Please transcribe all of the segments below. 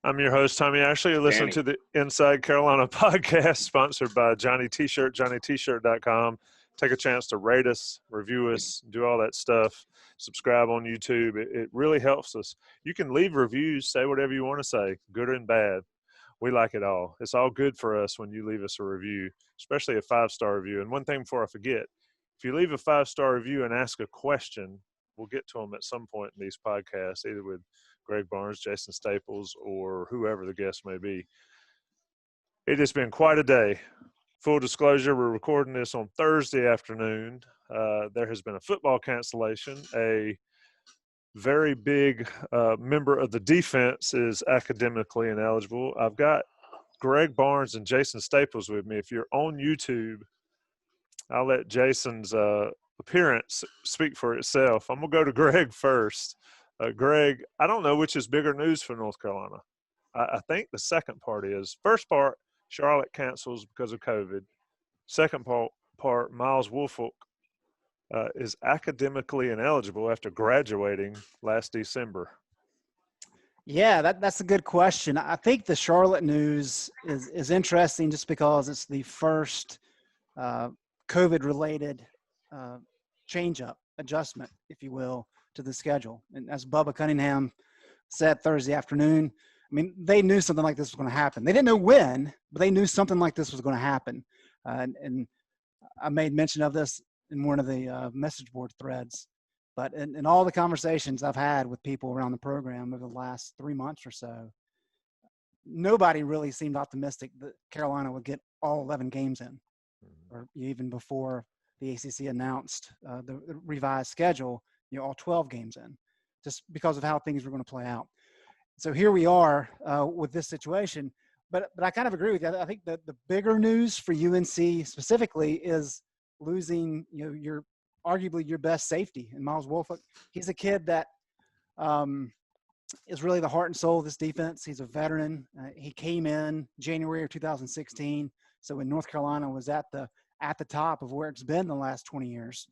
I'm your host, Tommy Ashley. You listen Danny. to the Inside Carolina podcast sponsored by Johnny T-Shirt, JohnnyT-Shirt.com. Take a chance to rate us, review us, do all that stuff. Subscribe on YouTube. It really helps us. You can leave reviews, say whatever you want to say, good and bad. We like it all. It's all good for us when you leave us a review, especially a 5-star review. And one thing before I forget, if you leave a 5-star review and ask a question, we'll get to them at some point in these podcasts, either with Greg Barnes, Jason Staples, or whoever the guest may be. It has been quite a day. Full disclosure, we're recording this on Thursday afternoon. There has been a football cancellation. A very big member of the defense is academically ineligible. I've got Greg Barnes and Jason Staples with me. If you're on YouTube, I'll let Jason's appearance speak for itself. I'm going to go to Greg first. Greg, I don't know which is bigger news for North Carolina. I think the second part is. First part, Charlotte cancels because of COVID. Second part, Miles Woolfolk is academically ineligible after graduating last December. Yeah, that's a good question. I think the Charlotte news is interesting just because it's the first COVID-related adjustment, if you will, to the schedule. And as Bubba Cunningham said Thursday afternoon, I mean, they knew something like this was going to happen. They didn't know when, but they knew something like this was going to happen. And I made mention of this in one of the message board threads. But in all the conversations I've had with people around the program over the last 3 months or so, nobody really seemed optimistic that Carolina would get all 11 games in, or even before the ACC announced the revised schedule, all 12 games in, just because of how things were going to play out. So here we are with this situation. But I kind of agree with you. I think that the bigger news for UNC specifically is losing, your arguably your best safety in Miles Woolfolk. He's a kid that is really the heart and soul of this defense. He's a veteran. He came in January of 2016. So when North Carolina was at the top of where it's been the last 20 years,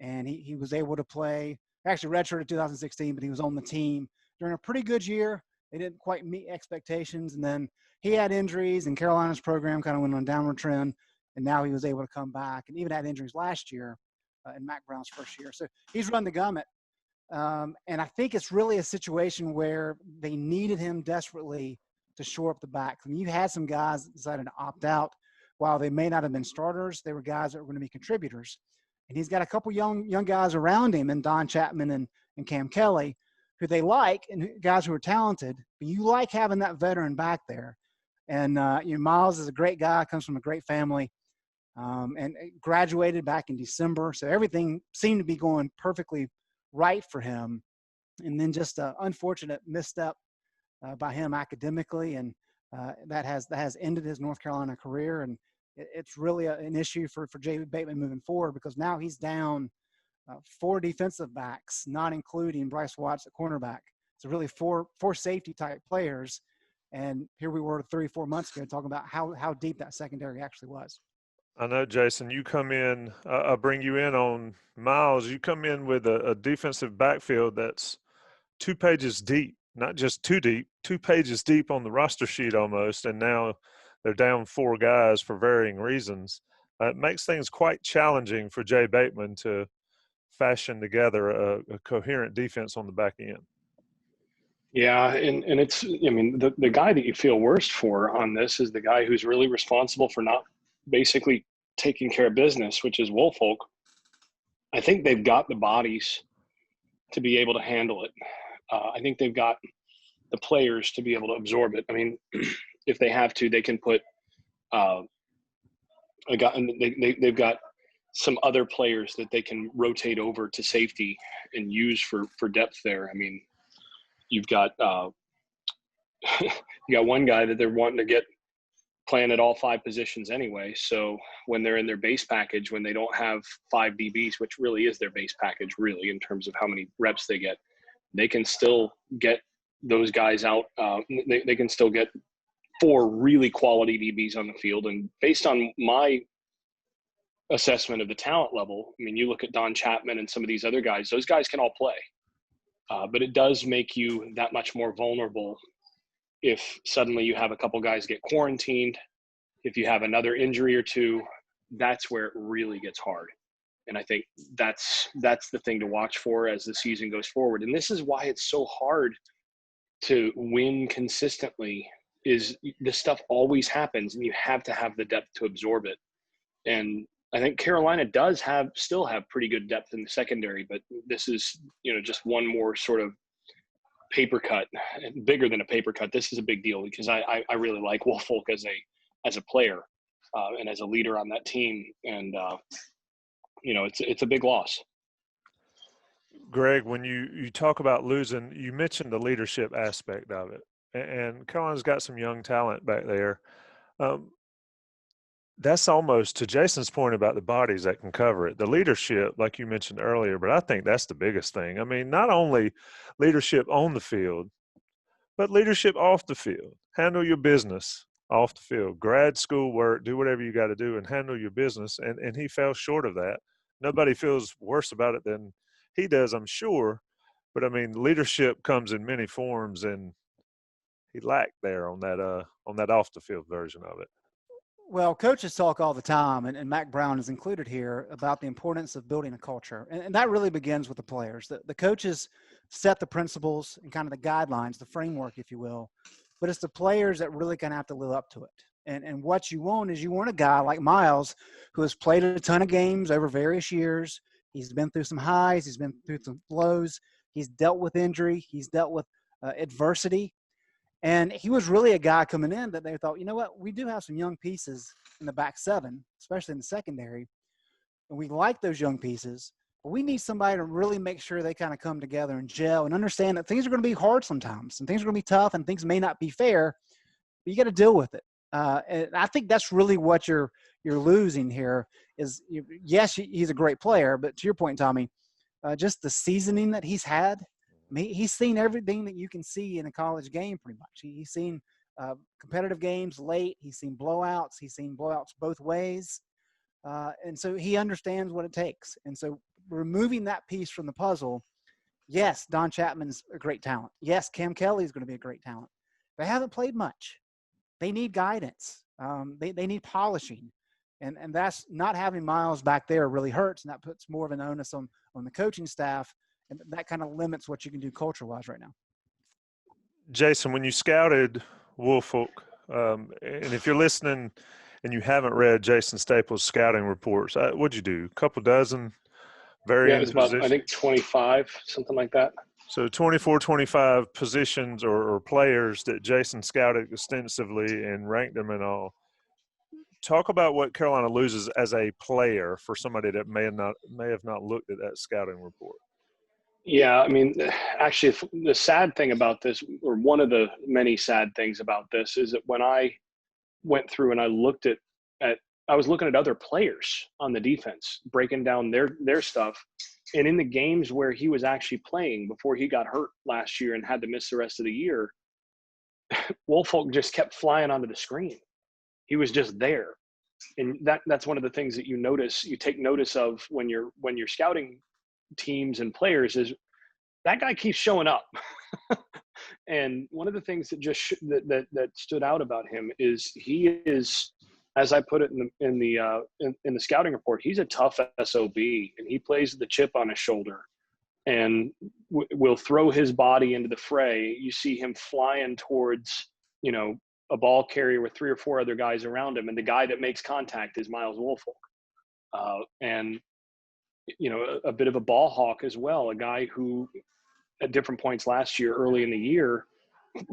and he was able to play, actually redshirted 2016, but he was on the team during a pretty good year. They didn't quite meet expectations, and then he had injuries, and Carolina's program kind of went on a downward trend, and now he was able to come back, and even had injuries last year in Mac Brown's first year. So he's run the gamut, and I think it's really a situation where they needed him desperately to shore up the back. I mean, you had some guys that decided to opt out. While they may not have been starters, they were guys that were going to be contributors. And he's got a couple young guys around him, and Don Chapman and Cam Kelly, who they like, and guys who are talented. But you like having that veteran back there. And Miles is a great guy, comes from a great family, and graduated back in December. So everything seemed to be going perfectly right for him. And then just an unfortunate misstep by him academically, and that has ended his North Carolina career. And it's really an issue for Jay Bateman moving forward, because now he's down 4 defensive backs, not including Bryce Watts at cornerback. So really four safety type players. And here we were 3-4 months ago talking about how deep that secondary actually was. I know, Jason, you come in, I'll bring you in on Miles. You come in with a defensive backfield that's 2 pages deep, not just too deep, 2 pages deep on the roster sheet almost, and now they're down 4 guys for varying reasons. It makes things quite challenging for Jay Bateman to fashion together a coherent defense on the back end. Yeah, and it's, I mean, the guy that you feel worst for on this is the guy who's really responsible for not basically taking care of business, which is Woolfolk. I think they've got the bodies to be able to handle it. I think they've got the players to be able to absorb it. I mean, if they have to, they can put they've got some other players that they can rotate over to safety and use for depth there. I mean, you've got you got one guy that they're wanting to get playing at all 5 positions anyway. So when they're in their base package, when they don't have 5 DBs, which really is their base package really in terms of how many reps they get, they can still get those guys out. They can still get 4 really quality DBs on the field. And based on my assessment of the talent level, I mean, you look at Don Chapman and some of these other guys, those guys can all play. But it does make you that much more vulnerable if suddenly you have a couple guys get quarantined, if you have another injury or two, that's where it really gets hard. And I think that's the thing to watch for as the season goes forward. And this is why it's so hard to win consistently, is this stuff always happens and you have to have the depth to absorb it. And I think Carolina does still have pretty good depth in the secondary, but this is, just one more sort of paper cut, bigger than a paper cut. This is a big deal because I really like Woolfolk as a player and as a leader on that team. And, it's a big loss. Greg, when you talk about losing, you mentioned the leadership aspect of it, and Carolina's got some young talent back there. That's almost, to Jason's point about the bodies that can cover it, the leadership, like you mentioned earlier, but I think that's the biggest thing. I mean, not only leadership on the field, but leadership off the field. Handle your business off the field. Grad school work, do whatever you got to do and handle your business. And he fell short of that. Nobody feels worse about it than he does, I'm sure. But I mean, leadership comes in many forms, and he lacked there on that off the field version of it. Well, coaches talk all the time, and Mac Brown is included here, about the importance of building a culture. And that really begins with the players. The coaches set the principles and kind of the guidelines, the framework, if you will. But it's the players that really kind of have to live up to it. And what you want is, you want a guy like Miles, who has played a ton of games over various years. He's been through some highs. He's been through some lows. He's dealt with injury. He's dealt with adversity. And he was really a guy coming in that they thought, you know what, we do have some young pieces in the back seven, especially in the secondary, and we like those young pieces, but we need somebody to really make sure they kind of come together and gel and understand that things are going to be hard sometimes, and things are going to be tough, and things may not be fair, but you got to deal with it. And I think that's really what you're losing here is, yes, he's a great player, but to your point, Tommy, just the seasoning that he's had. I mean, he's seen everything that you can see in a college game pretty much. He's seen competitive games late. He's seen blowouts. He's seen blowouts both ways. And so he understands what it takes. And so removing that piece from the puzzle, yes, Don Chapman's a great talent. Yes, Cam Kelly is going to be a great talent. They haven't played much. They need guidance. They need polishing. And that's not having Miles back there really hurts, and that puts more of an onus on the coaching staff. And that kind of limits what you can do culture-wise right now. Jason, when you scouted Woolfolk, and if you're listening and you haven't read Jason Staples' scouting reports, what'd you do? A couple dozen varying it was about, positions? I think, 25, something like that. So 24, 25 positions or players that Jason scouted extensively and ranked them and all. Talk about what Carolina loses as a player for somebody that may have not looked at that scouting report. Yeah, I mean, actually, the sad thing about this, or one of the many sad things about this, is that when I went through and I looked at I was looking at other players on the defense, breaking down their stuff, and in the games where he was actually playing before he got hurt last year and had to miss the rest of the year, Woolfolk just kept flying onto the screen. He was just there, and that's one of the things that you take notice of when you're scouting teams and players, is that guy keeps showing up. And one of the things that that stood out about him is he is, as I put it in the scouting report, he's a tough SOB, and he plays the chip on his shoulder and will throw his body into the fray. You see him flying towards, a ball carrier with 3 or 4 other guys around him, and the guy that makes contact is Miles Woolfolk. And a bit of a ball hawk as well, a guy who at different points last year, early in the year,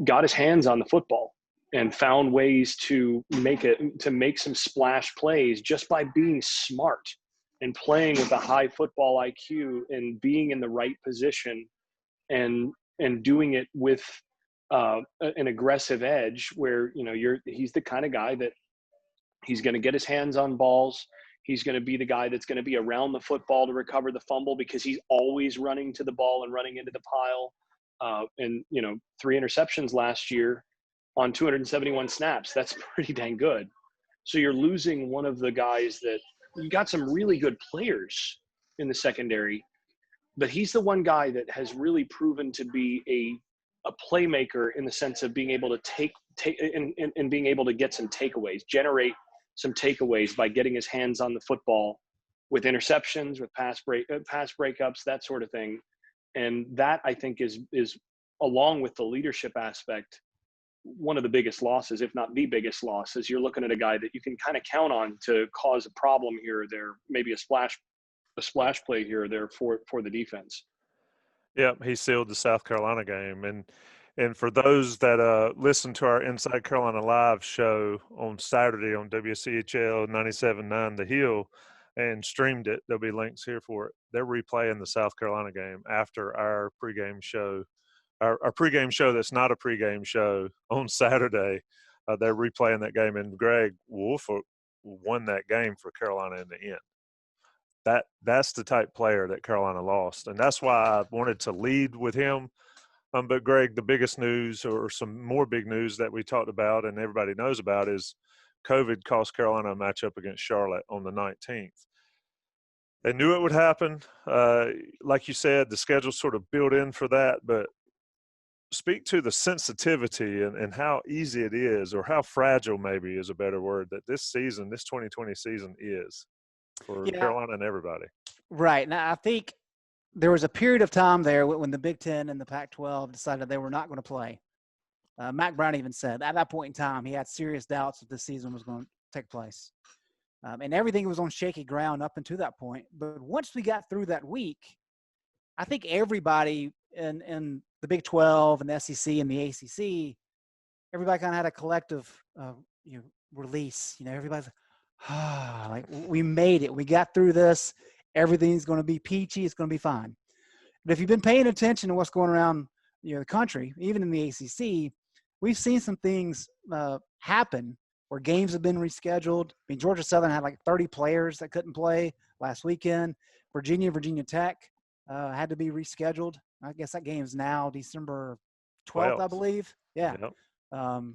got his hands on the football and found ways to make some splash plays just by being smart and playing with a high football IQ and being in the right position and doing it with an aggressive edge where, he's the kind of guy that he's going to get his hands on balls. He's going to be the guy that's going to be around the football to recover the fumble because he's always running to the ball and running into the pile. And 3 interceptions last year on 271 snaps. That's pretty dang good. So you're losing one of the guys that you got some really good players in the secondary, but he's the one guy that has really proven to be a playmaker in the sense of being able to take and being able to get some takeaways, generate some takeaways by getting his hands on the football with interceptions, with pass breakups, that sort of thing. And that, I think, is along with the leadership aspect, one of the biggest losses, if not the biggest loss, is you're looking at a guy that you can kind of count on to cause a problem here or there, maybe a splash play here or there for the defense. Yeah, he sealed the South Carolina game. And for those that listen to our Inside Carolina Live show on Saturday on WCHL 97.9 The Hill and streamed it, there'll be links here for it. They're replaying the South Carolina game after our pregame show. Our pregame show that's not a pregame show on Saturday. They're replaying that game, and Greg Wolf won that game for Carolina in the end. That's the type player that Carolina lost, and that's why I wanted to lead with him. But Greg, the biggest news, or some more big news that we talked about and everybody knows about, is COVID cost Carolina a matchup against Charlotte on the 19th. They knew it would happen. Like you said, the schedule sort of built in for that, but speak to the sensitivity and how easy it is, or how fragile maybe is a better word, that this season, this 2020 season is for Carolina and everybody. Right. Now, I think there was a period of time there when the Big Ten and the Pac-12 decided they were not going to play. Mac Brown even said at that point in time he had serious doubts that this season was going to take place. And everything was on shaky ground up until that point. But once we got through that week, I think everybody in the Big 12 and the SEC and the ACC, everybody kind of had a collective release. Everybody's like, we made it. We got through this. Everything's going to be peachy. It's going to be fine. But if you've been paying attention to what's going around the country, even in the ACC, we've seen some things happen where games have been rescheduled. I mean, Georgia Southern had like 30 players that couldn't play last weekend. Virginia Tech had to be rescheduled. I guess that game's now December 12th, I believe. Yeah. Yep.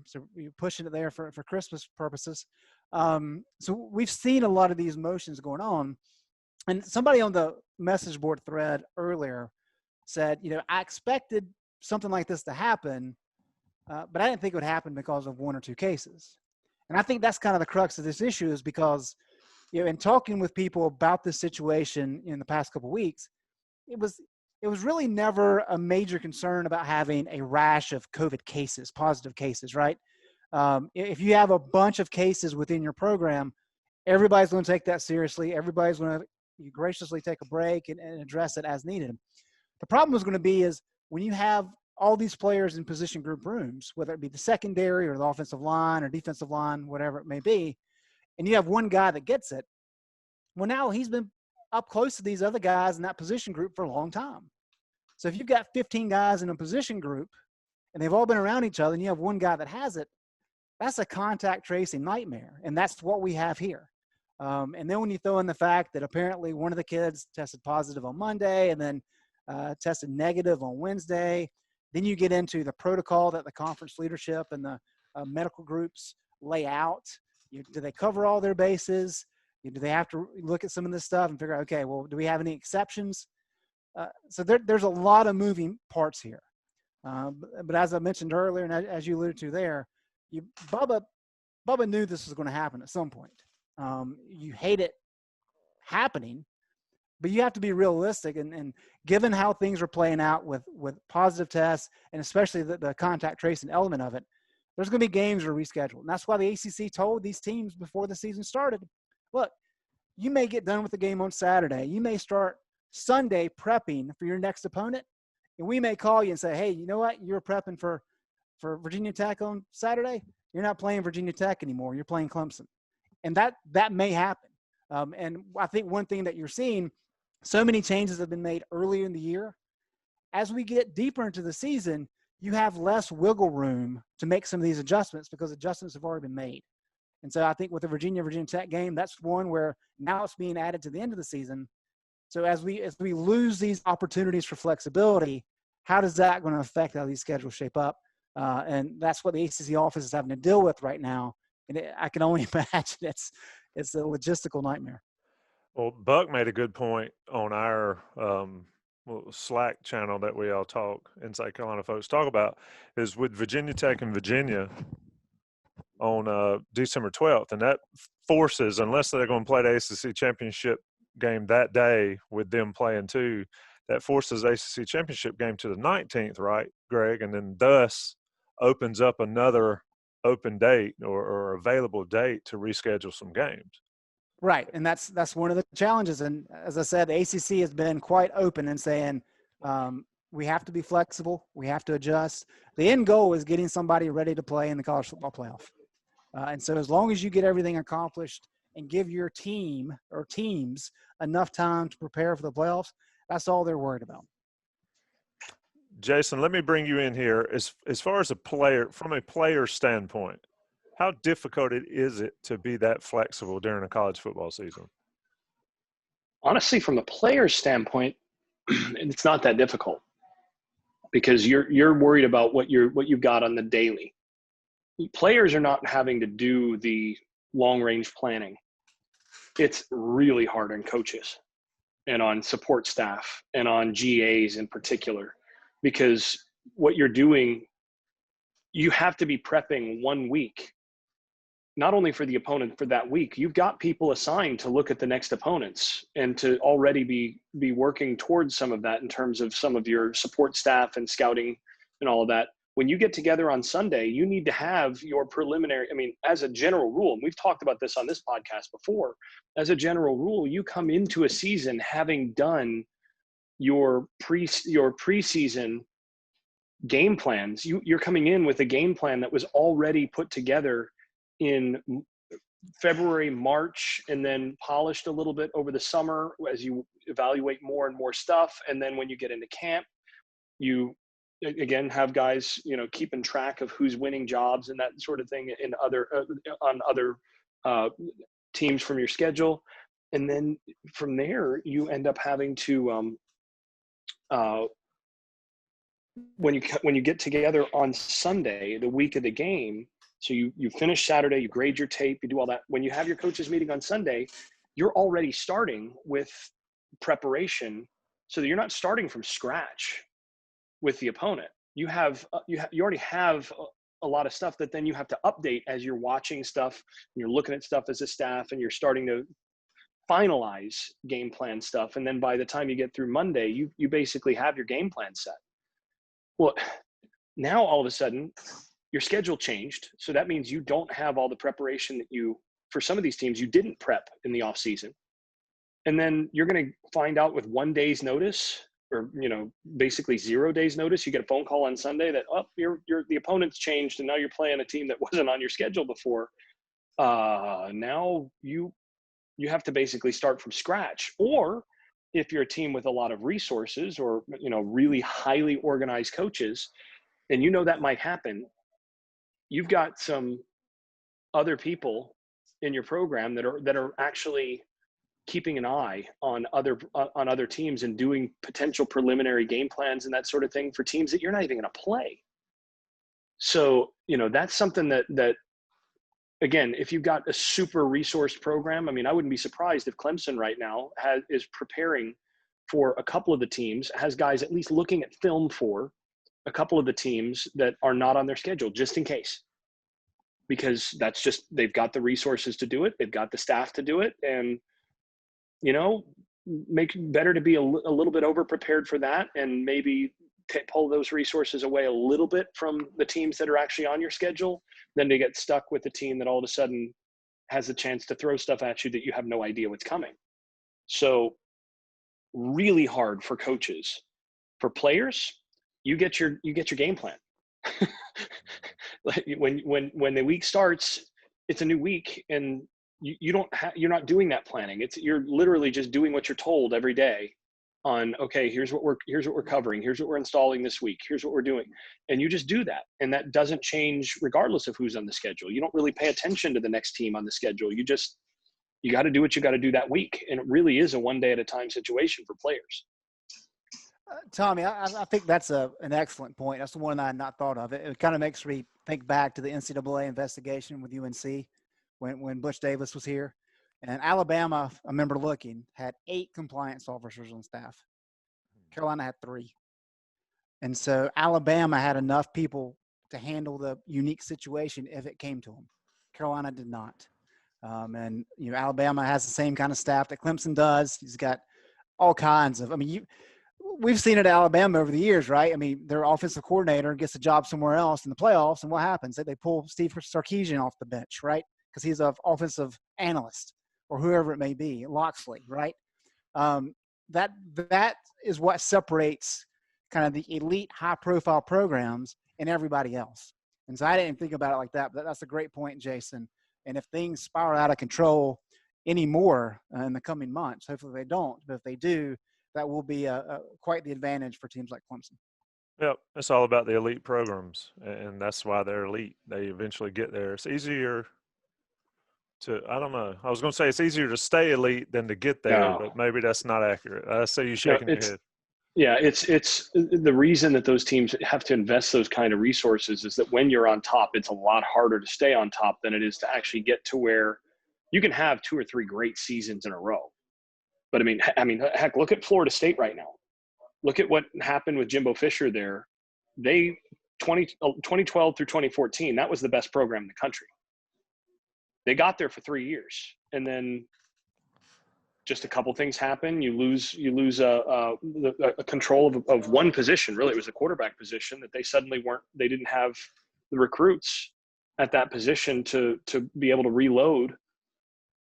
So you're pushing it there for Christmas purposes. So we've seen a lot of these motions going on. And somebody on the message board thread earlier said, I expected something like this to happen, but I didn't think it would happen because of one or two cases. And I think that's kind of the crux of this issue, is because, in talking with people about this situation in the past couple of weeks, it was really never a major concern about having a rash of COVID cases, positive cases, right? If you have a bunch of cases within your program, everybody's going to take that seriously. Everybody's going to graciously take a break and address it as needed. The problem is going to be is when you have all these players in position group rooms, whether it be the secondary or the offensive line or defensive line, whatever it may be, and you have one guy that gets it, well, now he's been up close to these other guys in that position group for a long time. So if you've got 15 guys in a position group and they've all been around each other and you have one guy that has it, that's a contact tracing nightmare. And that's what we have here. And then when you throw in the fact that apparently one of the kids tested positive on Monday and then tested negative on Wednesday, then you get into the protocol that the conference leadership and the medical groups lay out. Do they cover all their bases? Do they have to look at some of this stuff and figure out, okay, well, do we have any exceptions? So there's a lot of moving parts here. But as I mentioned earlier, and as you alluded to there, Bubba knew this was going to happen at some point. You hate it happening, but you have to be realistic. And given how things are playing out with positive tests, and especially the contact tracing element of it, there's going to be games that are rescheduled. And that's why the ACC told these teams before the season started, look, you may get done with the game on Saturday. You may start Sunday prepping for your next opponent. And we may call you and say, hey, you know what? You're prepping for Virginia Tech on Saturday. You're not playing Virginia Tech anymore. You're playing Clemson. And that may happen. And I think one thing that you're seeing, so many changes have been made earlier in the year. As we get deeper into the season, you have less wiggle room to make some of these adjustments because adjustments have already been made. And so I think with the Virginia Tech game, that's one where now it's being added to the end of the season. So as we lose these opportunities for flexibility, how does that going to affect how these schedules shape up? And that's what the ACC office is having to deal with right now. And I can only imagine it's a logistical nightmare. Well, Buck made a good point on our Slack channel that we all talk, Inside Carolina folks talk about, is with Virginia Tech and Virginia on December 12th. And that forces, unless they're going to play the ACC championship game that day with them playing too, that forces ACC championship game to the 19th, right, Greg? And then thus opens up another open date or available date to reschedule some games. Right, and that's one of the challenges. And as I said, the ACC has been quite open in saying we have to be flexible, we have to adjust. The end goal is getting somebody ready to play in the college football playoff. And so as long as you get everything accomplished and give your team or teams enough time to prepare for the playoffs, that's all they're worried about. Jason, let me bring you in here. As far as a player, from a player standpoint, how difficult is it to be that flexible during a college football season? Honestly, from the player's standpoint, it's not that difficult because you're worried about what you've got on the daily. Players are not having to do the long range planning. It's really hard on coaches and on support staff and on GAs in particular, because what you're doing, you have to be prepping 1 week, not only for the opponent for that week. You've got people assigned to look at the next opponents and to already be working towards some of that in terms of some of your support staff and scouting and all of that. When you get together on Sunday, you need to have your preliminary, as a general rule, and we've talked about this on this podcast before, as a general rule, you come into a season having done your preseason game plans. You're coming in with a game plan that was already put together in February, March, and then polished a little bit over the summer as you evaluate more and more stuff. And then when you get into camp, you again have guys, keeping track of who's winning jobs and that sort of thing in on other teams from your schedule. And then from there, you end up having to, when you get together on Sunday, the week of the game, so you finish Saturday, you grade your tape, you do all that. When you have your coaches meeting on Sunday, you're already starting with preparation so that you're not starting from scratch with the opponent. You already have a lot of stuff that then you have to update as you're watching stuff and you're looking at stuff as a staff and you're starting to finalize game plan stuff. And then by the time you get through Monday, you basically have your game plan set. Well, now all of a sudden your schedule changed. So that means you don't have all the preparation that for some of these teams, you didn't prep in the off season. And then you're going to find out with 1 day's notice, or, basically 0 days notice, you get a phone call on Sunday that, the opponent's changed and now you're playing a team that wasn't on your schedule before. Now you have to basically start from scratch. Or if you're a team with a lot of resources or, really highly organized coaches, and that might happen, you've got some other people in your program that are actually keeping an eye on other teams and doing potential preliminary game plans and that sort of thing for teams that you're not even going to play. So, that's something that again, if you've got a super resourced program, I wouldn't be surprised if Clemson right now is preparing for a couple of the teams, has guys at least looking at film for a couple of the teams that are not on their schedule, just in case. Because that's just, they've got the resources to do it. They've got the staff to do it. And, make better to be a little bit over prepared for that and maybe pull those resources away a little bit from the teams that are actually on your schedule than to get stuck with the team that all of a sudden has a chance to throw stuff at you that you have no idea what's coming. So really hard for coaches. For players, you get your game plan. when the week starts, it's a new week and you're not doing that planning. You're literally just doing what you're told every day on, okay, here's what we're covering. Here's what we're installing this week. Here's what we're doing. And you just do that. And that doesn't change regardless of who's on the schedule. You don't really pay attention to the next team on the schedule. You got to do what you got to do that week. And it really is a one day at a time situation for players. Tommy, I think that's an excellent point. That's the one I had not thought of. It kind of makes me think back to the NCAA investigation with UNC when Butch Davis was here. And Alabama, I remember looking, had 8 compliance officers on staff. Carolina had 3. And so Alabama had enough people to handle the unique situation if it came to them. Carolina did not. And, Alabama has the same kind of staff that Clemson does. He's got all kinds of, we've seen it at Alabama over the years, right? Their offensive coordinator gets a job somewhere else in the playoffs, and what happens? They pull Steve Sarkisian off the bench, right? Because he's an offensive analyst or whoever it may be, Loxley, right? That is what separates kind of the elite high-profile programs and everybody else. And so I didn't think about it like that, but that's a great point, Jason. And if things spiral out of control anymore in the coming months, hopefully they don't, but if they do, that will be quite the advantage for teams like Clemson. Yep, it's all about the elite programs, and that's why they're elite. They eventually get there. It's easier I don't know. I was going to say it's easier to stay elite than to get there, No. but maybe that's not accurate. I see you shaking your head. Yeah, it's the reason that those teams have to invest those kind of resources is that when you're on top, it's a lot harder to stay on top than it is to actually get to where you can have 2 or 3 great seasons in a row. But heck, look at Florida State right now. Look at what happened with Jimbo Fisher there. 2012 through 2014, that was the best program in the country. They got there for 3 years, and then just a couple things happen. You lose a control of one position. Really, it was the quarterback position that they didn't have the recruits at that position to be able to reload,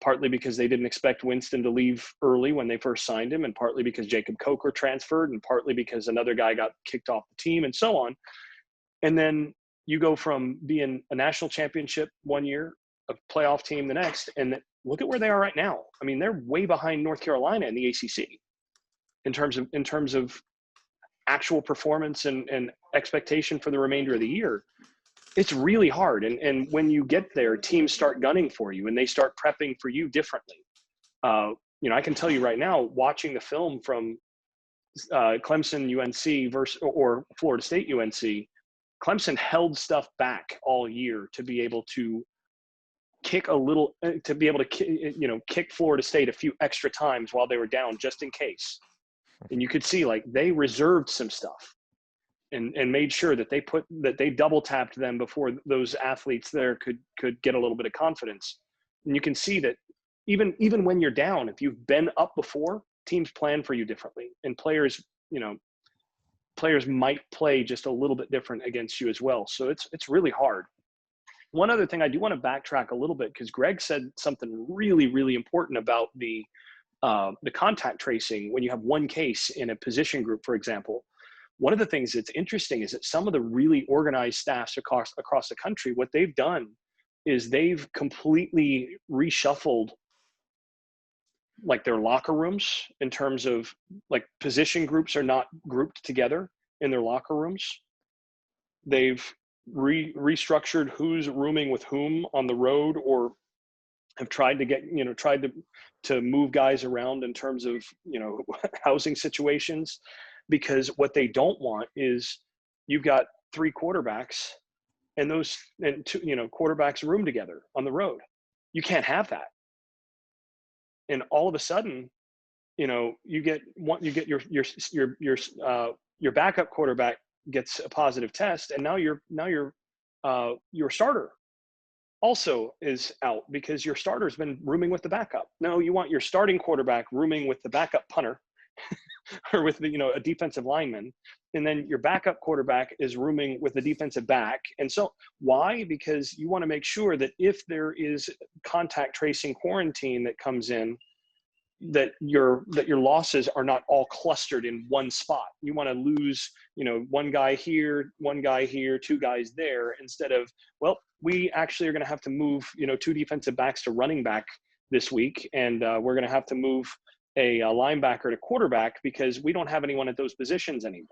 partly because they didn't expect Winston to leave early when they first signed him, and partly because Jacob Coker transferred, and partly because another guy got kicked off the team, and so on. And then you go from being a national championship one year, a playoff team the next, and look at where they are right now. They're way behind North Carolina in the ACC in terms of actual performance and expectation for the remainder of the year. It's really hard. And when you get there, teams start gunning for you and they start prepping for you differently. I can tell you right now, watching the film from Clemson UNC or Florida State UNC, Clemson held stuff back all year to be able to kick Florida State a few extra times while they were down, just in case. And you could see they reserved some stuff and made sure that they double tapped them before those athletes there could get a little bit of confidence. And you can see that even when you're down, if you've been up before, teams plan for you differently, and players might play just a little bit different against you as well. So it's really hard. One other thing I do want to backtrack a little bit, because Greg said something really, really important about the contact tracing when you have one case in a position group, for example. One of the things that's interesting is that some of the really organized staffs across the country, what they've done is they've completely reshuffled their locker rooms in terms of position groups are not grouped together in their locker rooms. They've restructured who's rooming with whom on the road, or have tried to move guys around in terms of housing situations, because what they don't want is you've got 3 quarterbacks and two quarterbacks room together on the road. You can't have that. And all of a sudden, you get your backup quarterback gets a positive test, and now your starter also is out because your starter's been rooming with the backup. No, you want your starting quarterback rooming with the backup punter or with a defensive lineman, and then your backup quarterback is rooming with the defensive back. And so why? Because you want to make sure that if there is contact tracing quarantine that comes in, that your losses are not all clustered in one spot. You want to lose, one guy here, 2 guys there, instead of, well, we actually are going to have to move, 2 defensive backs to running back this week, and we're going to have to move a linebacker to quarterback because we don't have anyone at those positions anymore.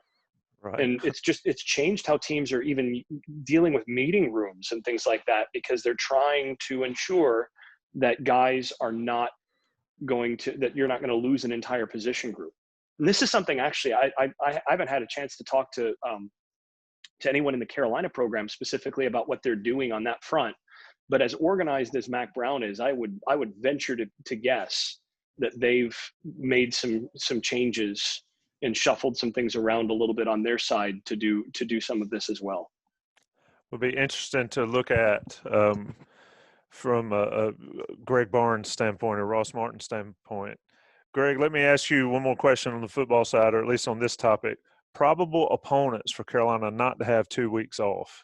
Right. And it's changed how teams are even dealing with meeting rooms and things like that, because they're trying to ensure that guys are not that you're not going to lose an entire position group. And this is something actually I haven't had a chance to talk to anyone in the Carolina program specifically about what they're doing on that front. But as organized as Mac Brown is, I would venture to guess that they've made some changes and shuffled some things around a little bit on their side to do some of this as well. Would be interesting to look at from a Greg Barnes standpoint or Ross Martin standpoint. Greg, let me ask you one more question on the football side, or at least on this topic. Probable opponents for Carolina not to have 2 weeks off.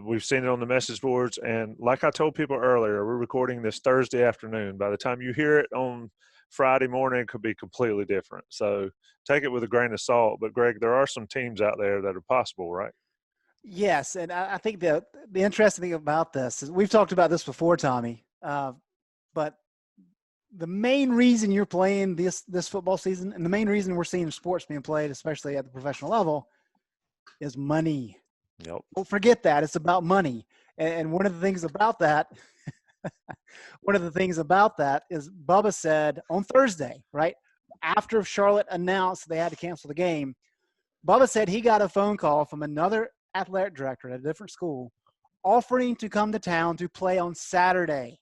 We've seen it on the message boards, and like I told people earlier, we're recording this Thursday afternoon. By the time you hear it on Friday morning, it could be completely different. So take it with a grain of salt. But, Greg, there are some teams out there that are possible, right? Yes, and I think the interesting thing about this is we've talked about this before, Tommy, but the main reason you're playing this football season and the main reason we're seeing sports being played, especially at the professional level, is money. Yep. Don't forget that. It's about money. And one of the things about that is Bubba said on Thursday, right, after Charlotte announced they had to cancel the game, Bubba said he got a phone call from another athletic director at a different school offering to come to town to play on Saturday.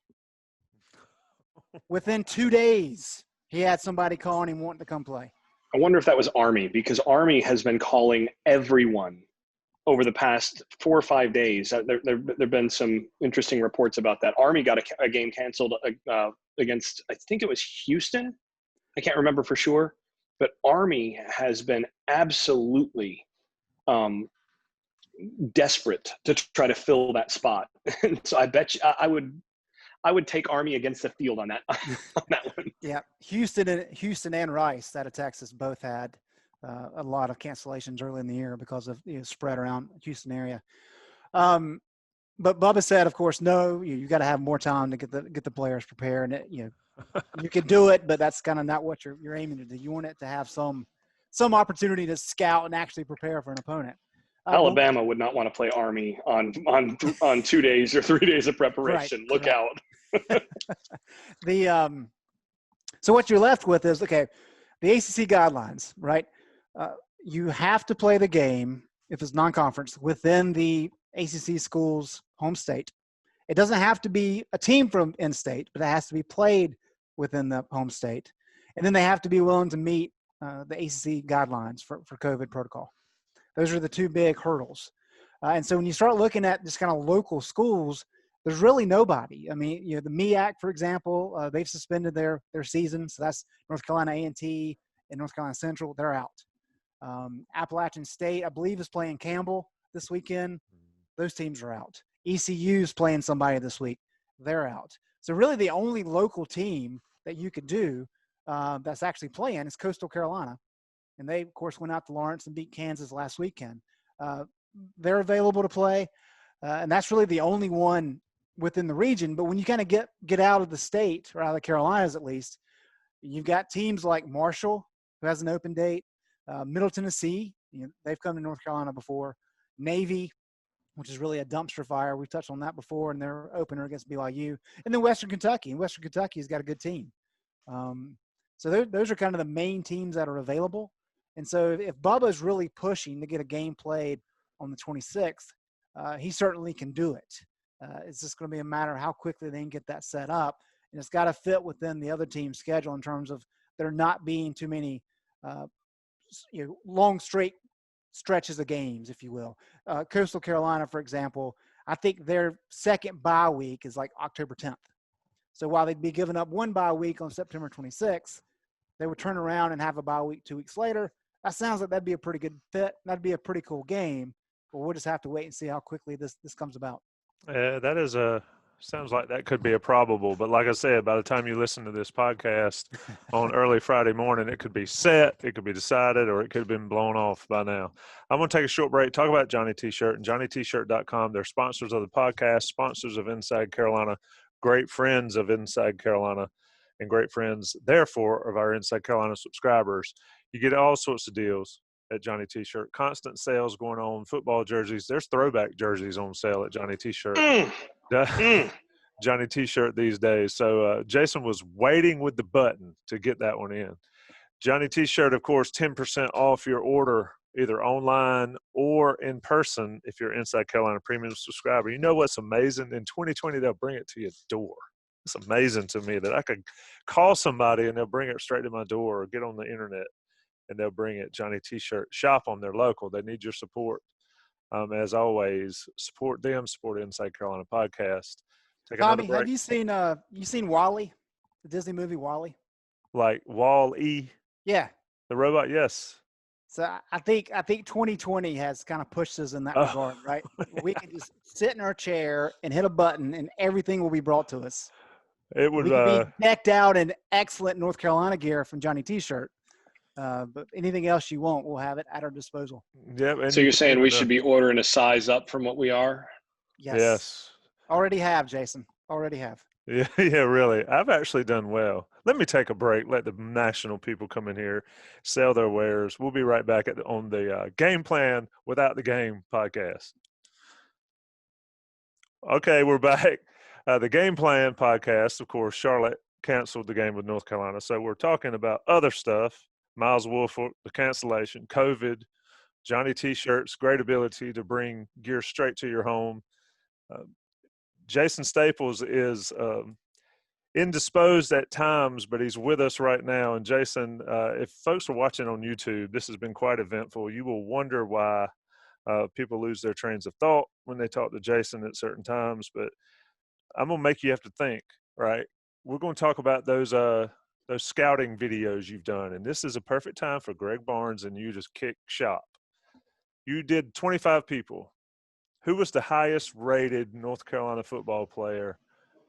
Within 2 days, he had somebody calling him wanting to come play. I wonder if that was Army, because Army has been calling everyone over the past 4 or 5 days. There have been some interesting reports about that. Army got a game canceled against, I think it was Houston. I can't remember for sure. But Army has been absolutely desperate to try to fill that spot. And so I bet you I would take Army against the field on that one. Yeah, Houston and Rice out of Texas both had a lot of cancellations early in the year because of spread around Houston area. But Bubba said, of course, no. You got to have more time to get the players prepared, and you can do it, but that's kind of not what you're aiming to do. You want it to have some opportunity to scout and actually prepare for an opponent. Alabama would not want to play Army on 2 days or 3 days of preparation. Right, Look out. So what you're left with is, okay, the ACC guidelines, right? You have to play the game if it's non-conference within the ACC school's home state. It doesn't have to be a team from in-state, but it has to be played within the home state. And then they have to be willing to meet the ACC guidelines for COVID protocol. Those are the two big hurdles. And so when you start looking at just kind of local schools, there's really nobody. I mean, the MEAC, for example, they've suspended their season. So that's North Carolina A&T and North Carolina Central. They're out. Appalachian State, I believe, is playing Campbell this weekend. Those teams are out. ECU is playing somebody this week. They're out. So really the only local team that you could do that's actually playing is Coastal Carolina. And they, of course, went out to Lawrence and beat Kansas last weekend. They're available to play. And that's really the only one within the region. But when you kind of get out of the state, or out of the Carolinas at least, you've got teams like Marshall, who has an open date, Middle Tennessee, they've come to North Carolina before, Navy, which is really a dumpster fire. We've touched on that before in their opener against BYU. And then Western Kentucky. And Western Kentucky's got a good team. So those are kind of the main teams that are available. And so if Bubba's really pushing to get a game played on the 26th, he certainly can do it. It's just going to be a matter of how quickly they can get that set up. And it's got to fit within the other team's schedule in terms of there not being too many long straight stretches of games, if you will. Coastal Carolina, for example, I think their second bye week is like October 10th. So while they'd be giving up one bye week on September 26th, they would turn around and have a bye week 2 weeks later. That sounds like that'd be a pretty good fit. That'd be a pretty cool game. But we'll just have to wait and see how quickly this comes about. That sounds like that could be a probable. But like I said, by the time you listen to this podcast on early Friday morning, it could be set, it could be decided, or it could have been blown off by now. I'm going to take a short break, talk about Johnny T-Shirt and JohnnyT-Shirt.com. They're sponsors of the podcast, sponsors of Inside Carolina, great friends of Inside Carolina, and great friends, therefore, of our Inside Carolina subscribers. You get all sorts of deals at Johnny T-Shirt. Constant sales going on, football jerseys. There's throwback jerseys on sale at Johnny T-Shirt. Johnny T-Shirt these days. So Jason was waiting with the button to get that one in. Johnny T-Shirt, of course, 10% off your order, either online or in person if you're Inside Carolina Premium subscriber. You know what's amazing? In 2020, they'll bring it to your door. It's amazing to me that I could call somebody and they'll bring it straight to my door or get on the internet and they'll bring it. Johnny T-shirt shop on their local. They need your support. As always, support them, support Inside Carolina Podcast. Take another Tommy, break. have you seen Wall-E, the Disney movie Wall-E? Like Wall-E, Yeah. the robot? Yes. So I think 2020 has kind of pushed us in that regard, right? We can just sit in our chair and hit a button, and everything will be brought to us. It would We could be decked out in excellent North Carolina gear from Johnny T-shirt, but anything else you want, we'll have it at our disposal. yeah. So you're saying we should be ordering a size up from what we are? Yes. Already have, Jason. Already have. Yeah, yeah, really. I've actually done well. Let me take a break. Let the national people come in here, sell their wares. We'll be right back on the Game Plan Without the Game podcast. Okay, we're back. The Game Plan podcast, of course, Charlotte canceled the game with North Carolina. So we're talking about other stuff. Miles Wolford, the cancellation, COVID, Johnny T-shirts, great ability to bring gear straight to your home. Jason Staples is indisposed at times, but he's with us right now. And Jason, if folks are watching on YouTube, this has been quite eventful. You will wonder why people lose their trains of thought when they talk to Jason at certain times. But I'm gonna make you have to think. Right? We're going to talk about those scouting videos you've done, and this is a perfect time for Greg Barnes and you just kick shop. You did 25 people. Who was the highest rated North Carolina football player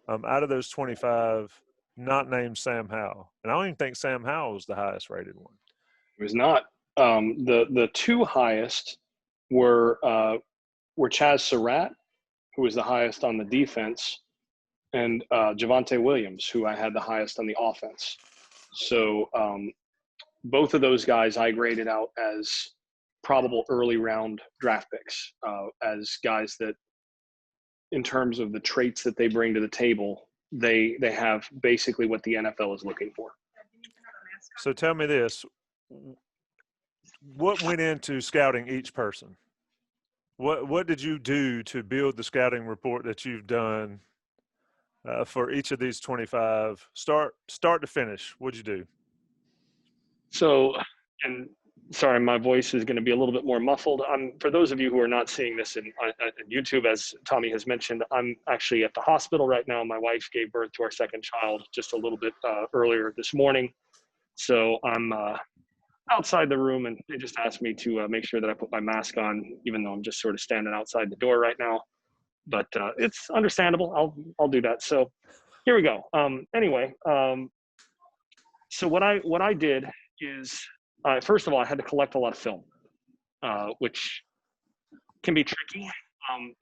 out of those 25, not named Sam Howell? And I don't even think Sam Howell was the highest rated one. It was not. The two highest were Chaz Surratt, who was the highest on the defense, and Javonte Williams, who I had the highest on the offense. So both of those guys I graded out as probable early round draft picks, as guys that, in terms of the traits that they bring to the table, they have basically what the NFL is looking for. So tell me this. What went into scouting each person? What did you do to build the scouting report that you've done for each of these 25? Start to finish, what'd you do? So, and sorry, my voice is going to be a little bit more muffled. For those of you who are not seeing this on YouTube, as Tommy has mentioned, I'm actually at the hospital right now. My wife gave birth to our second child just a little bit earlier this morning. So I'm outside the room, and they just asked me to make sure that I put my mask on, even though I'm just sort of standing outside the door right now. But it's understandable. I'll do that. So here we go. Anyway, so what I did is, first of all, I had to collect a lot of film, which can be tricky.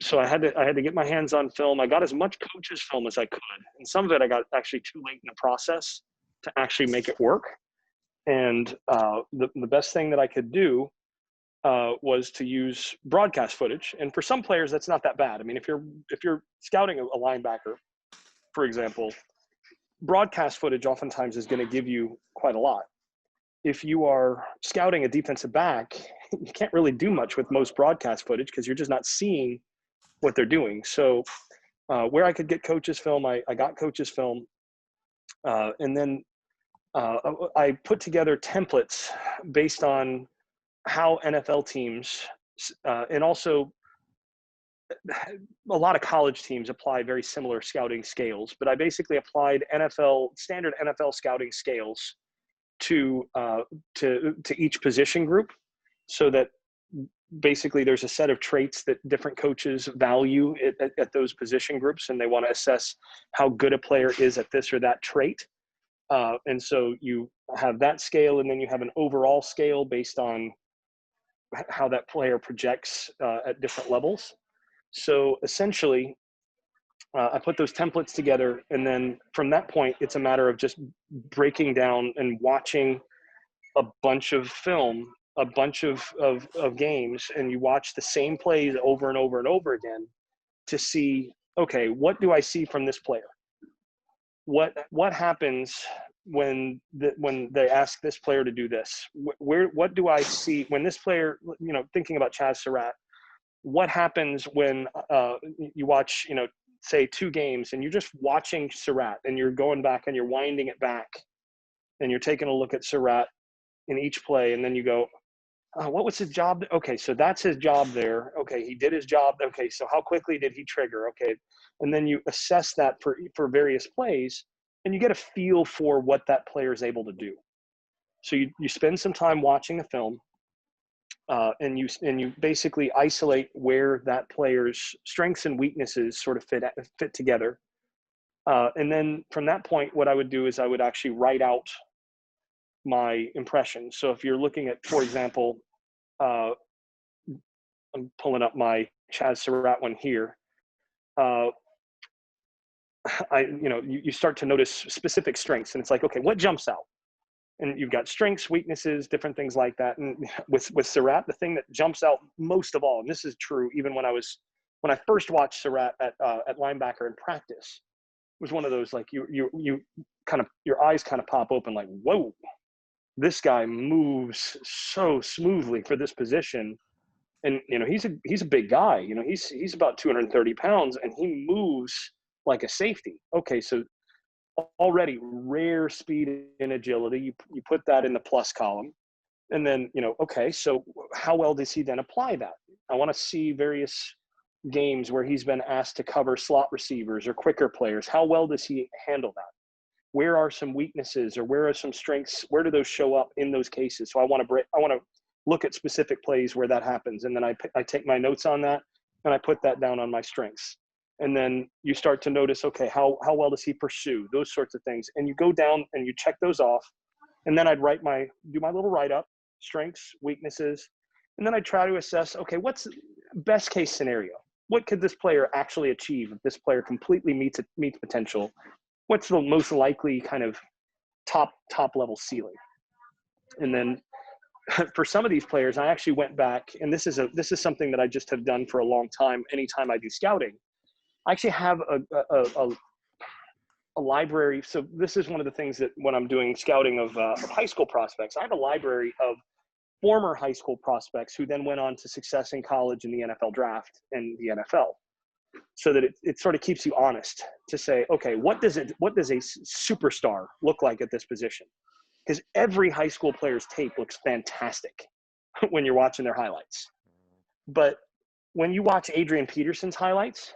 So I had to get my hands on film. I got as much coaches film as I could, and some of it I got actually too late in the process to actually make it work. And the best thing that I could do was to use broadcast footage. And for some players, that's not that bad. I mean, if you're scouting a linebacker, for example, broadcast footage oftentimes is going to give you quite a lot. If you are scouting a defensive back, you can't really do much with most broadcast footage because you're just not seeing what they're doing. So where I could get coaches film, I got coaches film. And then I put together templates based on how NFL teams and also a lot of college teams apply very similar scouting scales, but I basically applied standard NFL scouting scales to each position group, so that basically there's a set of traits that different coaches value at those position groups, and they want to assess how good a player is at this or that trait. And so you have that scale, and then you have an overall scale based on how that player projects at different levels. So essentially, I put those templates together, and then from that point, it's a matter of just breaking down and watching a bunch of film, a bunch of games, and you watch the same plays over and over and over again to see, okay, what do I see from this player? What happens when they ask this player to do this? What do I see when this player, thinking about Chaz Surratt, what happens when you watch, say 2 games, and you're just watching Surratt, and you're going back and you're winding it back, and you're taking a look at Surratt in each play, and then you go, what was his job? Okay, so that's his job there. Okay, he did his job. Okay, so how quickly did he trigger? Okay, and then you assess that for various plays, and you get a feel for what that player is able to do. So you spend some time watching the film, and you basically isolate where that player's strengths and weaknesses sort of fit together. And then from that point, what I would do is I would actually write out my impressions. So if you're looking at, for example, I'm pulling up my Chaz Surratt one here. You start to notice specific strengths, and it's like, okay, what jumps out? And you've got strengths, weaknesses, different things like that. And with Surratt, the thing that jumps out most of all, and this is true even when I first watched Surratt at linebacker in practice, was one of those, like, you kind of, your eyes kind of pop open, like, whoa, this guy moves so smoothly for this position. And he's a big guy. He's about 230 pounds, and he moves like a safety. Okay, so already rare speed and agility. You put that in the plus column, and then okay, so how well does he then apply that? I want to see various games where he's been asked to cover slot receivers or quicker players. How well does he handle that? Where are some weaknesses, or where are some strengths? Where do those show up in those cases? So I want to look at specific plays where that happens, and then I take my notes on that, and I put that down on my strengths. And then you start to notice, okay, how well does he pursue, those sorts of things, and you go down and you check those off. And then I'd do my little write up, strengths, weaknesses, and then I try to assess, okay, what's best case scenario? What could this player actually achieve if this player completely meets potential? What's the most likely kind of top level ceiling? And then for some of these players, I actually went back, and this is something that I just have done for a long time. Anytime I do scouting, I actually have a library. So this is one of the things that when I'm doing scouting of high school prospects, I have a library of former high school prospects who then went on to success in college and the NFL draft and the NFL. So that it sort of keeps you honest to say, okay, what does a superstar look like at this position? Because every high school player's tape looks fantastic when you're watching their highlights. But when you watch Adrian Peterson's highlights,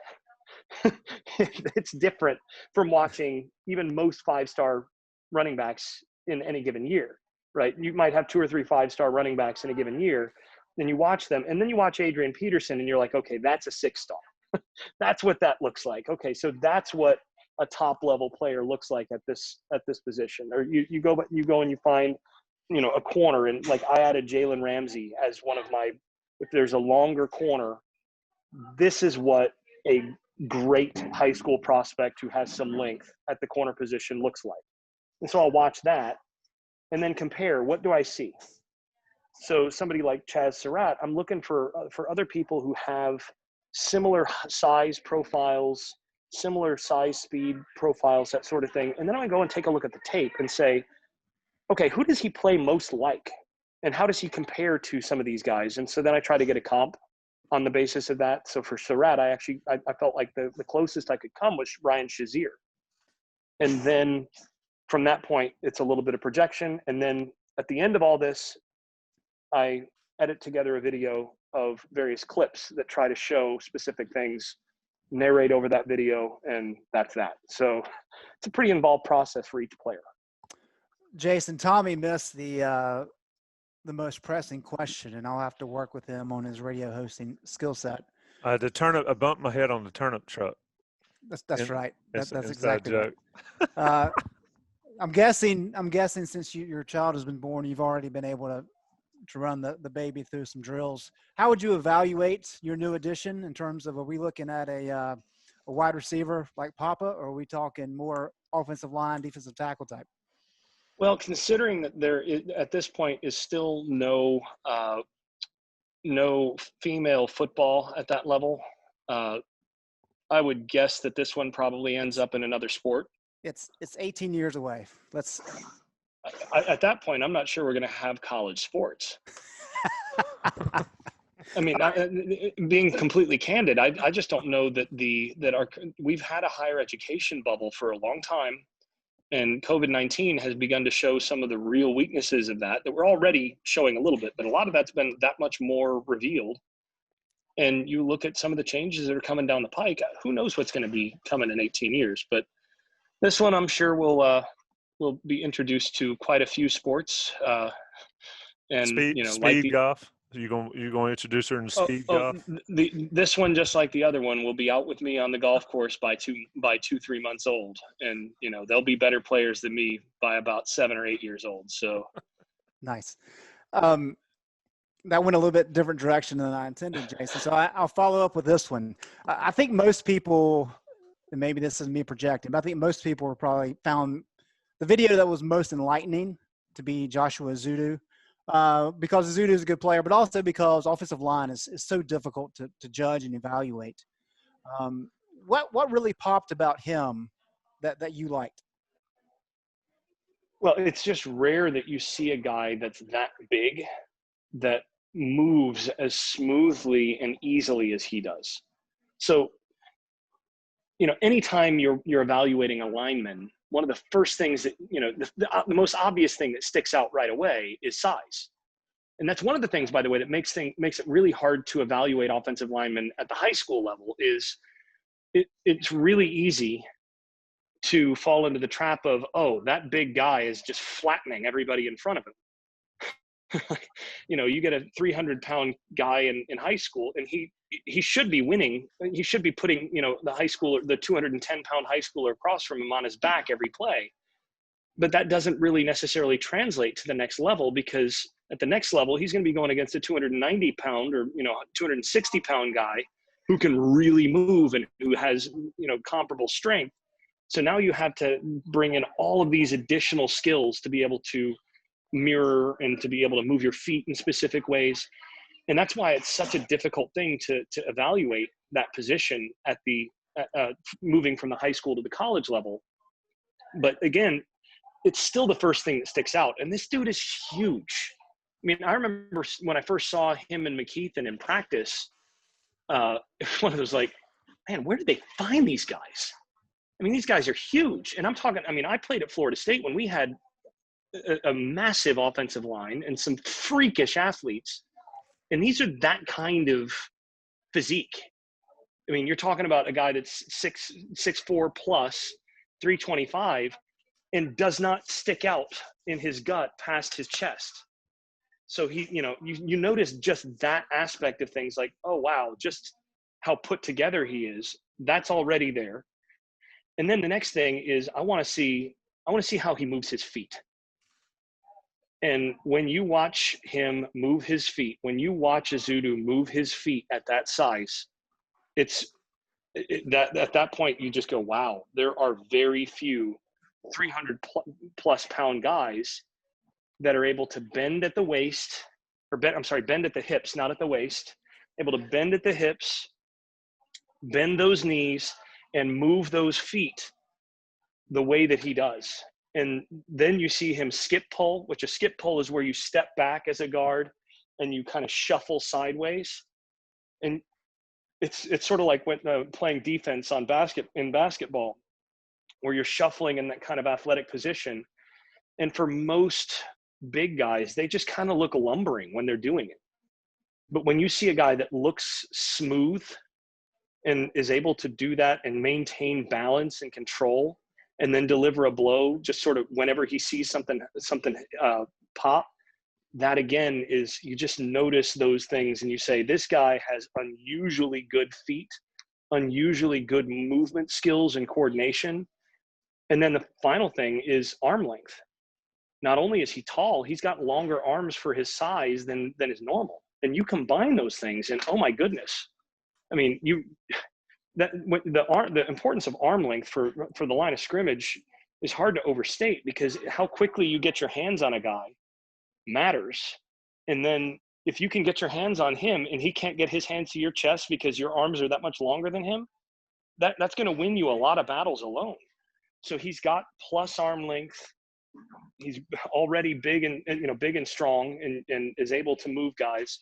it's different from watching even most 5-star running backs in any given year, right? You might have 2 or 3 5-star running backs in a given year, then you watch them, and then you watch Adrian Peterson, and you're like, okay, that's a 6-star. That's what that looks like. Okay, so that's what a top level player looks like at this position. Or you go and you find a corner, and like I added Jalen Ramsey as one of my, if there's a longer corner, this is what a great high school prospect who has some length at the corner position looks like. And so I'll watch that and then compare, what do I see? So somebody like Chaz Surratt, I'm looking for other people who have similar size profiles, similar size speed profiles, that sort of thing. And then I go and take a look at the tape and say, okay, who does he play most like? And how does he compare to some of these guys? And so then I try to get a comp on the basis of that. So for Surratt, I felt like the closest I could come was Ryan Shazier. And then from that point, it's a little bit of projection. And then at the end of all this, I edit together a video of various clips that try to show specific things, narrate over that video, and that's that. So it's a pretty involved process for each player. Jason, Tommy missed the most pressing question, and I'll have to work with him on his radio hosting skill set. I bumped my head on the turnip truck. That's right. That's exactly joke. Right. I'm guessing since your child has been born, you've already been able to run the baby through some drills. How would you evaluate your new addition in terms of, are we looking at a wide receiver like Papa, or are we talking more offensive line, defensive tackle type? Well, considering that there is, at this point, is still no female football at that level, I would guess that this one probably ends up in another sport. It's 18 years away. At that point, I'm not sure we're going to have college sports. I mean, being completely candid, I just don't know that we've had a higher education bubble for a long time. And COVID-19 has begun to show some of the real weaknesses of that we're already showing a little bit, but a lot of that's been that much more revealed. And you look at some of the changes that are coming down the pike, who knows what's going to be coming in 18 years. But this one, I'm sure will be introduced to quite a few sports. And, speed golf. You going to introduce her in speed golf? This one, just like the other one, will be out with me on the golf course by 3 months old, and they'll be better players than me by about 7 or 8 years old. So nice. That went a little bit different direction than I intended, Jason. So I'll follow up with this one. I think most people, and maybe this is me projecting, but I think most people were probably found the video that was most enlightening to be Joshua Ezeudu. Because Ezeudu is a good player, but also because offensive line is so difficult to judge and evaluate. What really popped about him that you liked? Well, it's just rare that you see a guy that's that big that moves as smoothly and easily as he does. So, anytime you're evaluating a lineman, one of the first things that, the most obvious thing that sticks out right away is size. And that's one of the things, by the way, that makes it really hard to evaluate offensive linemen at the high school level. Is it's really easy to fall into the trap of, oh, that big guy is just flattening everybody in front of him. You get a 300-pound guy in high school, and he should be winning. He should be putting, the 210-pound high schooler across from him on his back every play. But that doesn't really necessarily translate to the next level, because at the next level, he's going to be going against a 290-pound or 260-pound guy who can really move and who has comparable strength. So now you have to bring in all of these additional skills to be able to mirror and to be able to move your feet in specific ways. And that's why it's such a difficult thing to evaluate that position at the moving from the high school to the college level. But again, it's still the first thing that sticks out. And this dude is huge. I mean, I remember when I first saw him and McKeithen in practice, one of those like, man, where did they find these guys? I mean, these guys are huge. And I'm talking, I played at Florida State when we had a massive offensive line and some freakish athletes. And these are that kind of physique. I mean, you're talking about a guy that's 6'4 plus, 325, and does not stick out in his gut past his chest. So he, you notice just that aspect of things, like, oh wow, just how put together he is. That's already there. And then the next thing is I want to see how he moves his feet. And when you watch him move his feet, when you watch Ezeudu move his feet at that size, that at that point you just go, wow, there are very few 300 plus pound guys that are able to bend at the waist, bend at the hips, not at the waist, able to bend at the hips, bend those knees, and move those feet the way that he does. And then you see him skip pull, which a skip pull is where you step back as a guard and you kind of shuffle sideways. And it's sort of like when playing defense in basketball, where you're shuffling in that kind of athletic position. And for most big guys, they just kind of look lumbering when they're doing it. But when you see a guy that looks smooth and is able to do that and maintain balance and control, and then deliver a blow just sort of whenever he sees something pop, that again is, you just notice those things and you say, this guy has unusually good feet, unusually good movement skills and coordination. And then the final thing is arm length. Not only is he tall, he's got longer arms for his size than is normal. And you combine those things and, oh my goodness. I mean, the importance of arm length for the line of scrimmage is hard to overstate, because how quickly you get your hands on a guy matters. And then if you can get your hands on him and he can't get his hands to your chest because your arms are that much longer than him, that's going to win you a lot of battles alone. So he's got plus arm length. He's already big and strong and is able to move guys,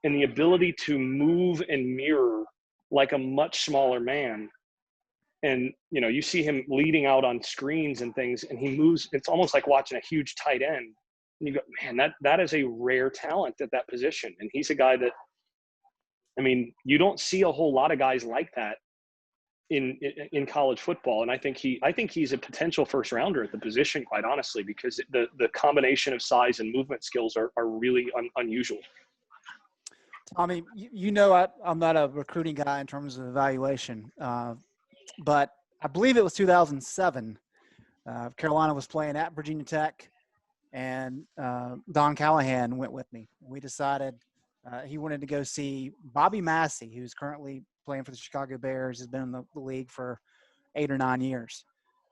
and the ability to move and mirror like a much smaller man. And, you see him leading out on screens and things, and he moves. It's almost like watching a huge tight end. And you go, man, that is a rare talent at that position. And he's a guy that, you don't see a whole lot of guys like that in college football. And I think he's a potential first rounder at the position, quite honestly, because the combination of size and movement skills are really unusual. Tommy, I'm not a recruiting guy in terms of evaluation, but I believe it was 2007. Carolina was playing at Virginia Tech, and Don Callahan went with me. We decided he wanted to go see Bobby Massey, who's currently playing for the Chicago Bears, has been in the league for 8 or 9 years.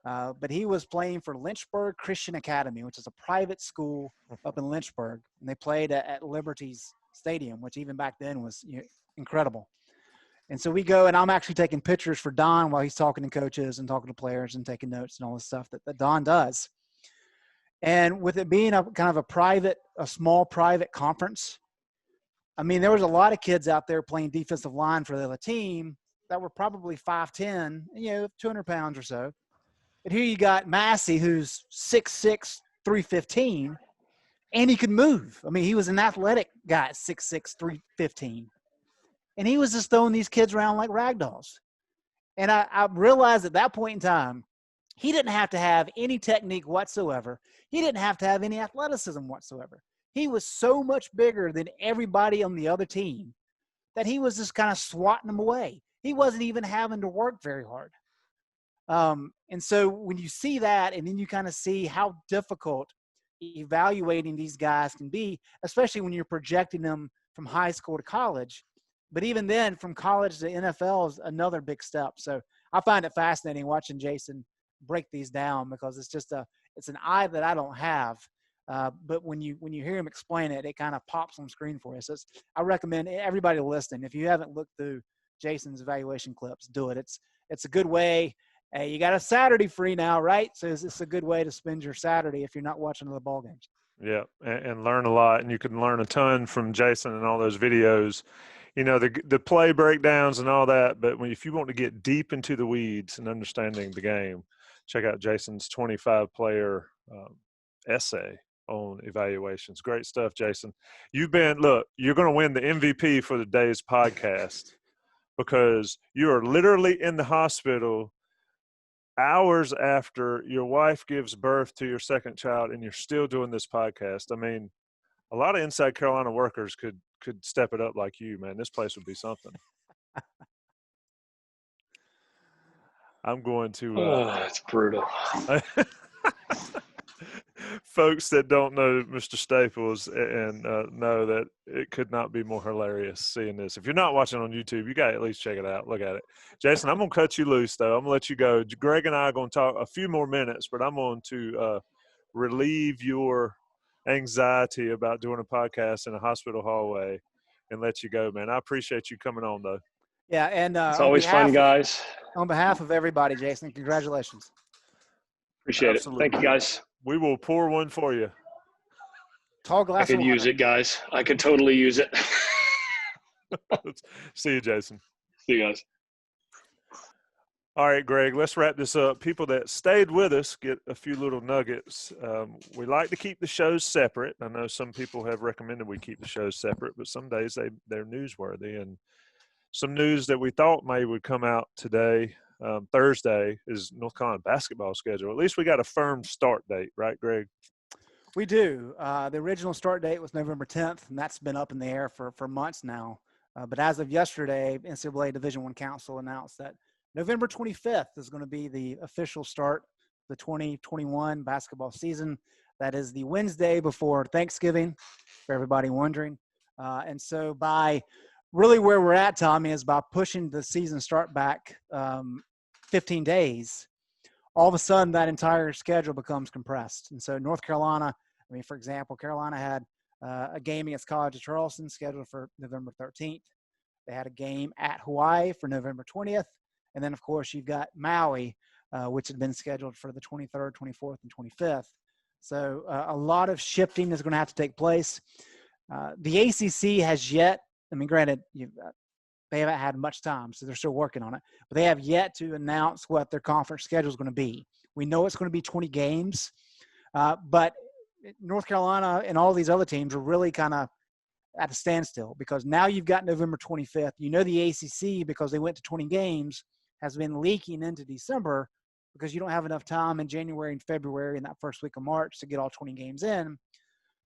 But he was playing for Lynchburg Christian Academy, which is a private school up in Lynchburg, and they played at Liberty's Stadium, which even back then was incredible. And so we go, and I'm actually taking pictures for Don while he's talking to coaches and talking to players and taking notes and all this stuff that Don does. And with it being a kind of a small private conference, there was a lot of kids out there playing defensive line for the other team that were probably 5'10", 200 pounds or so. But here you got Massey, who's 6'6", 315, and he could move. He was an athletic guy at 6'6", 315. And he was just throwing these kids around like rag dolls. And I realized at that point in time, he didn't have to have any technique whatsoever. He didn't have to have any athleticism whatsoever. He was so much bigger than everybody on the other team that he was just kind of swatting them away. He wasn't even having to work very hard. And so when you see that, and then you kind of see how difficult evaluating these guys can be, especially when you're projecting them from high school to college. But even then, from college to NFL is another big step. So I find it fascinating watching Jason break these down, because it's an eye that I don't have. But when you hear him explain it, it kind of pops on screen for you. So I recommend everybody listening, if you haven't looked through Jason's evaluation clips, do it. It's a good way. You got a Saturday free now, right? So it's a good way to spend your Saturday if you're not watching the ball games. Yeah, and learn a lot. And you can learn a ton from Jason and all those videos. The play breakdowns and all that. But if you want to get deep into the weeds and understanding the game, check out Jason's 25-player essay on evaluations. Great stuff, Jason. You're going to win the MVP for today's podcast, because you are literally in the hospital hours after your wife gives birth to your second child, and you're still doing this podcast. A lot of Inside Carolina workers could step it up like you, man. This place would be something. I'm going to it's brutal. Folks that don't know Mr. Staples and know that it could not be more hilarious seeing this. If you're not watching on YouTube, you got to at least check it out. Look at it. Jason, I'm going to cut you loose, though. I'm going to let you go. Greg and I are going to talk a few more minutes, but I'm going to relieve your anxiety about doing a podcast in a hospital hallway and let you go, man. I appreciate you coming on, though. Yeah, and it's always fun, guys. On behalf of everybody, Jason, congratulations. Appreciate Absolutely. it. Thank you, guys. We will pour one for you. Tall glass I could use it, guys. I could totally use it. See you, Jason. See you guys. All right, Greg, let's wrap this up. People that stayed with us get a few little nuggets. We like to keep the shows separate. I know some people have recommended we keep the shows separate, but some days they're newsworthy. And some news that we thought maybe would come out today, Thursday, is North Carolina basketball schedule. At least we got a firm start date, right, Greg? We do. The original start date was November 10th, and that's been up in the air for months now. But as of yesterday, NCAA Division I Council announced that November 25th is going to be the official start of the 2021 basketball season. That is the Wednesday before Thanksgiving, for everybody wondering. And so by really where we're at, Tommy, is by pushing the season start back 15 days, all of a sudden that entire schedule becomes compressed. And so North Carolina, for example, Carolina had a game against College of Charleston scheduled for November 13th. They had a game at Hawaii for November 20th. And then, of course, you've got Maui, which had been scheduled for the 23rd, 24th, and 25th. So a lot of shifting is going to have to take place. The ACC has yet, granted, They haven't had much time, so they're still working on it. But they have yet to announce what their conference schedule is going to be. We know it's going to be 20 games, but North Carolina and all these other teams are really kind of at a standstill because now you've got November 25th. You know the ACC, because they went to 20 games, has been leaking into December because you don't have enough time in January and February and that first week of March to get all 20 games in.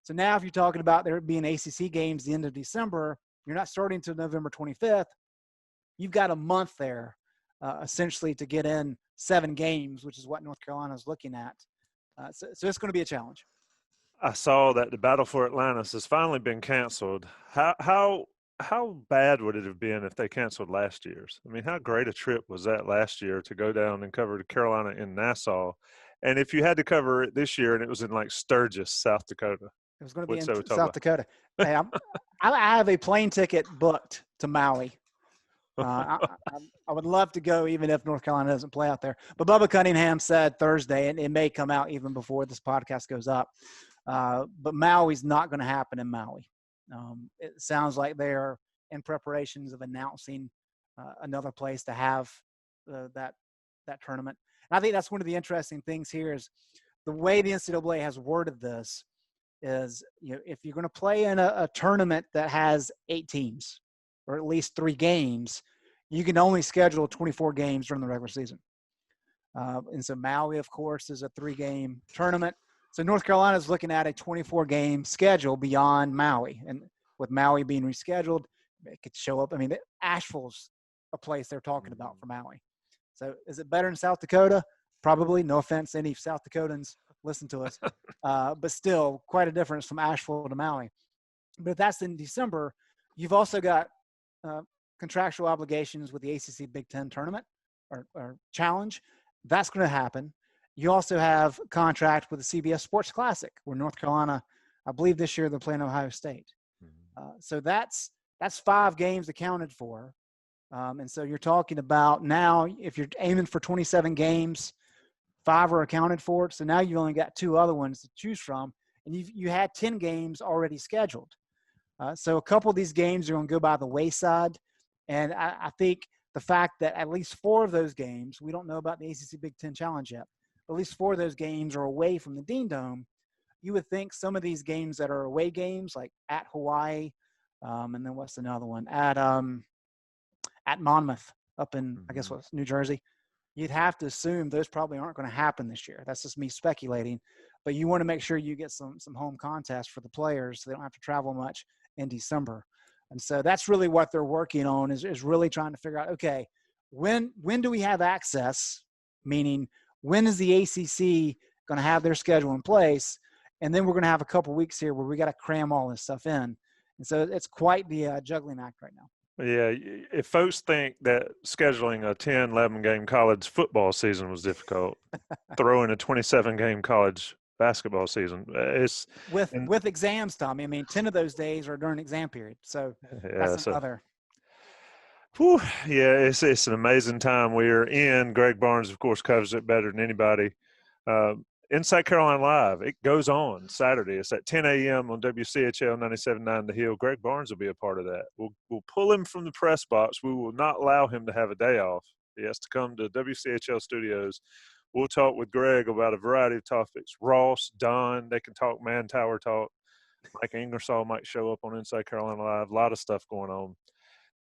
So now if you're talking about there being ACC games the end of December, you're not starting until November 25th. You've got a month there, essentially, to get in 7 games, which is what North Carolina is looking at. So it's going to be a challenge. I saw that the Battle for Atlantis has finally been canceled. How bad would it have been if they canceled last year's? I mean, how great a trip was that last year to go down and cover Carolina in Nassau? And if you had to cover it this year and it was in like Sturgis, South Dakota. It was going to be in Saratoga. South Dakota. Hey, I have a plane ticket booked to Maui. I would love to go even if North Carolina doesn't play out there. But Bubba Cunningham said Thursday, and it may come out even before this podcast goes up, but Maui's not going to happen in Maui. It sounds like they are in preparations of announcing another place to have that tournament. And I think that's one of the interesting things here is the way the NCAA has worded this is, if you're going to play in a tournament that has 8 teams or at least 3 games, you can only schedule 24 games during the regular season. And so Maui, of course, is a 3-game tournament. So North Carolina is looking at a 24-game schedule beyond Maui. And with Maui being rescheduled, it could show up. I mean, Asheville's a place they're talking about for Maui. So is it better in South Dakota? Probably. No offense to any South Dakotans listen to us. But still, quite a difference from Asheville to Maui. But if that's in December, you've also got contractual obligations with the ACC Big Ten tournament or challenge. That's going to happen. You also have contract with the CBS Sports Classic, where North Carolina, I believe this year they're playing Ohio State. So that's 5 games accounted for. And so you're talking about now, if you're aiming for 27 games, 5 are accounted for. So now you've only got 2 other ones to choose from. And you had 10 games already scheduled. So a couple of these games are going to go by the wayside. And I think the fact that at least 4 of those games, we don't know about the ACC Big Ten Challenge yet, but at least 4 of those games are away from the Dean Dome. You would think some of these games that are away games, like at Hawaii, and then what's another one? At Monmouth up in, I guess, what's New Jersey, you'd have to assume those probably aren't going to happen this year. That's just me speculating. But you want to make sure you get some home contests for the players so they don't have to travel much in December. And so that's really what they're working on is really trying to figure out, okay, when do we have access? Meaning, when is the ACC going to have their schedule in place? And then we're going to have a couple weeks here where we got to cram all this stuff in. And so it's quite the juggling act right now. Yeah, if folks think that scheduling a 10, 11-game college football season was difficult, throw in a 27-game college basketball season. It's with exams, Tommy. I mean, 10 of those days are during exam period. So that's another. Whew, yeah, it's an amazing time we're in. Greg Barnes, of course, covers it better than anybody. Inside Carolina Live, it goes on Saturday. It's at 10 a.m. on WCHL 97.9 The Hill. Greg Barnes will be a part of that. We'll pull him from the press box. We will not allow him to have a day off. He has to come to WCHL studios. We'll talk with Greg about a variety of topics. Ross, Don, they can talk man tower talk. Mike Ingersoll might show up on Inside Carolina Live. A lot of stuff going on.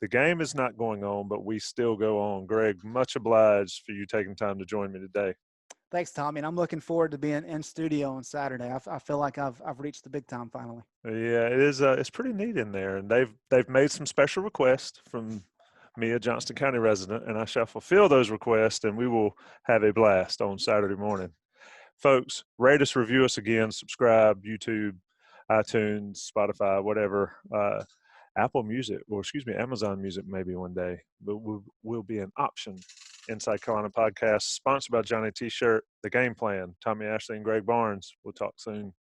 The game is not going on, but we still go on. Greg, much obliged for you taking time to join me today. Thanks, Tommy. And I'm looking forward to being in studio on Saturday. I feel like I've reached the big time finally. Yeah, it is. It's pretty neat in there, and they've made some special requests from me, a Johnston County resident, and I shall fulfill those requests, and we will have a blast on Saturday morning. Folks, rate us, review us again, subscribe, YouTube, iTunes, Spotify, whatever. Apple Music, or excuse me, Amazon Music maybe one day, but will be an option. Inside Carolina podcast, sponsored by Johnny T-Shirt, The Game Plan, Tommy Ashley and Greg Barnes. We'll talk soon.